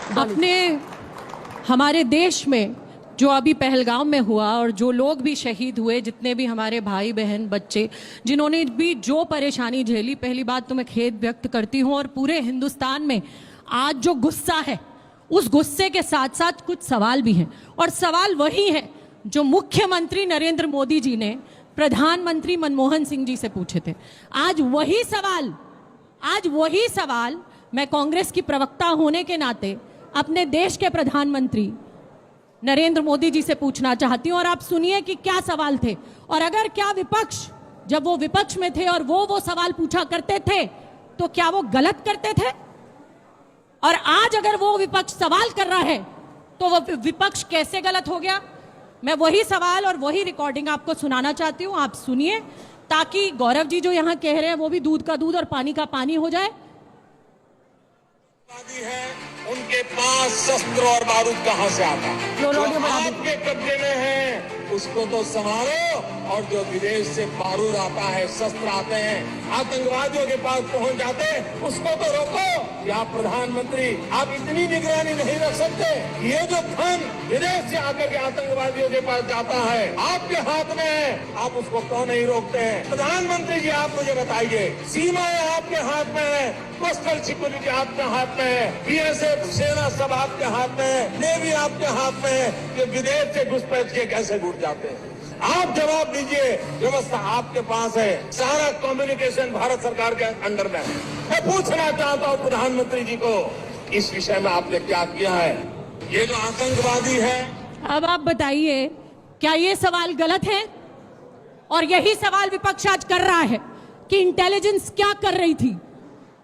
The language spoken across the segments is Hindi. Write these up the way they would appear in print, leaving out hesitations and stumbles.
अपने हमारे देश में जो अभी पहलगाम में हुआ और जो लोग भी शहीद हुए, जितने भी हमारे भाई बहन बच्चे जिन्होंने भी जो परेशानी झेली, पहली बात तो मैं खेद व्यक्त करती हूँ। और पूरे हिंदुस्तान में आज जो गुस्सा है, उस गुस्से के साथ साथ कुछ सवाल भी हैं। और सवाल वही है जो मुख्यमंत्री नरेंद्र मोदी जी ने प्रधानमंत्री मनमोहन सिंह जी से पूछे थे। आज वही सवाल मैं कांग्रेस की प्रवक्ता होने के नाते अपने देश के प्रधानमंत्री नरेंद्र मोदी जी से पूछना चाहती हूं। और आप सुनिए कि क्या सवाल थे, और अगर क्या विपक्ष, जब वो विपक्ष में थे और वो सवाल पूछा करते थे, तो क्या वो गलत करते थे? और आज अगर वो विपक्ष सवाल कर रहा है तो वो विपक्ष कैसे गलत हो गया? मैं वही सवाल और वही रिकॉर्डिंग आपको सुनाना चाहती हूं, आप सुनिए, ताकि गौरव जी जो यहां कह रहे हैं वो भी दूध का दूध और पानी का पानी हो जाए। है उनके पास शस्त्र और बारूद कहां से आता है? जो आपके कब्जे में है उसको तो संभालो, और जो विदेश से बारूद आता है, शस्त्र आते हैं, आतंकवादियों के पास पहुंच जाते हैं, उसको तो रोको। या प्रधानमंत्री, आप इतनी निगरानी नहीं रख सकते? ये जो धन विदेश से आकर के आतंकवादियों के पास जाता है, आपके हाथ में है, आप उसको क्यों नहीं रोकते हैं? प्रधानमंत्री जी, आप मुझे बताइए, सीमाएं आपके हाथ में है, कोस्टल सिक्योरिटी आपके हाथ में है, बीएसएफ सेना सब आपके हाथ में है, नेवी आपके हाथ में है, कि विदेश से घुसपैठ के कैसे घुस जाते हैं? आप जवाब दीजिए। व्यवस्था आपके पास है, सारा कम्युनिकेशन भारत सरकार के अंडर में है। मैं पूछना चाहता हूं प्रधानमंत्री जी को, इस विषय में आपने क्या किया है? ये जो आतंकवादी है, अब आप बताइए, क्या ये सवाल गलत है? और यही सवाल विपक्ष आज कर रहा है कि इंटेलिजेंस क्या कर रही थी?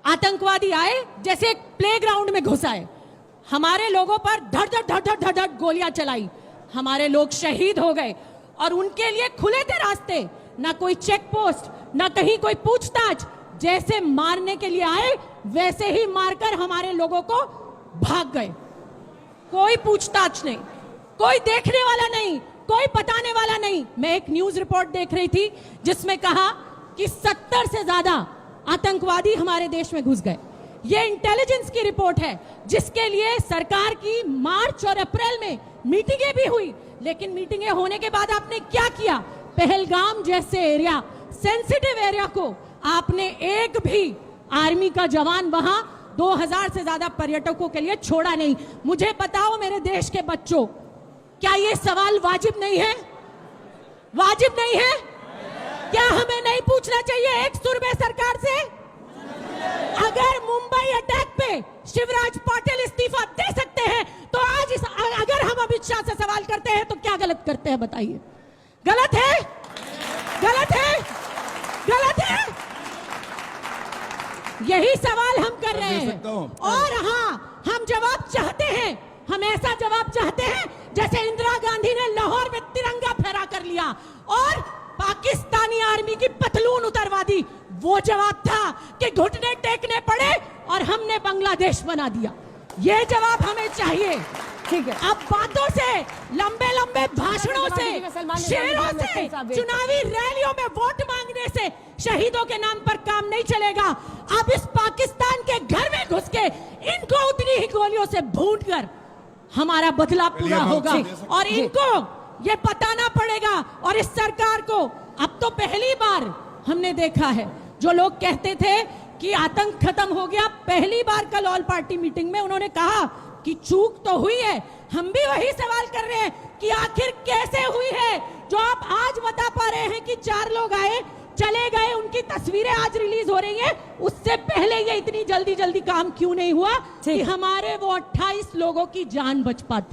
आतंकवादी आए, जैसे एक प्लेग्राउंड में घुस आए, हमारे लोगों पर धड़ धड़ गोलियां चलाई, हमारे लोग शहीद हो गए, और उनके लिए खुले थे रास्ते, ना कोई चेक पोस्ट, ना कहीं कोई पूछताछ। जैसे मारने के लिए आए वैसे ही मारकर हमारे लोगों को भाग गए। कोई पूछताछ नहीं, कोई देखने वाला नहीं, कोई बताने वाला नहीं। मैं एक न्यूज रिपोर्ट देख रही थी जिसमें कहा कि 70 से ज्यादा आतंकवादी हमारे देश में घुस गए। ये इंटेलिजेंस की रिपोर्ट है, जिसके लिए सरकार की मार्च और अप्रैल में मीटिंगें भी हुई। लेकिन मीटिंगें होने के बाद आपने क्या किया? पहलगाम जैसे एरिया, सेंसिटिव एरिया को आपने एक भी आर्मी का जवान वहां 2000 से ज्यादा पर्यटकों के लिए छोड़ा नहीं। मुझे बताओ मेरे देश के बच्चों, क्या ये सवाल वाजिब नहीं है? वाजिब नहीं है? क्या हमें नहीं पूछना चाहिए एक सुर में सरकार से? अगर मुंबई अटैक पे शिवराज पाटिल इस्तीफा दे सकते हैं, तो आज अगर हम अमित शाह से सवाल करते हैं तो क्या गलत करते हैं? बताइए। गलत है? गलत है? गलत है? यही सवाल हम कर रहे हैं। और हाँ, हम जवाब चाहते हैं, हम ऐसा जवाब चाहते हैं जैसे इंदिरा गांधी ने लाहौर में तिरंगा फहरा कर लिया और पाकिस्तानी आर्मी की पतलून उतरवा दी। वो जवाब था कि घुटने टेकने पड़े और हमने बांग्लादेश बना दिया। ये जवाब हमें चाहिए। ठीक है, अब बातों से, लंबे लंबे भाषणों से, शेरों से, चुनावी रैलियों में वोट मांगने से शहीदों के नाम पर काम नहीं चलेगा। अब इस पाकिस्तान के घर में घुस के इनको उतनी ही गोलियों से भून कर हमारा बदला पूरा होगा, और इनको ये बताना पड़ेगा। और इस सरकार को अब तो पहली बार हमने देखा है, जो लोग कहते थे कि आतंक खत्म हो गया, पहली बार कल ऑल पार्टी मीटिंग में उन्होंने कहा कि चूक तो हुई है। हम भी वही सवाल कर रहे हैं कि आखिर कैसे हुई है, जो आप आज बता पा रहे हैं कि 4 लोग आए चले गए, उनकी तस्वीरें आज रिलीज हो रही हैं। उससे पहले ये इतनी जल्दी काम क्यों नहीं हुआ कि हमारे वो 28 लोगों की जान बच पाती?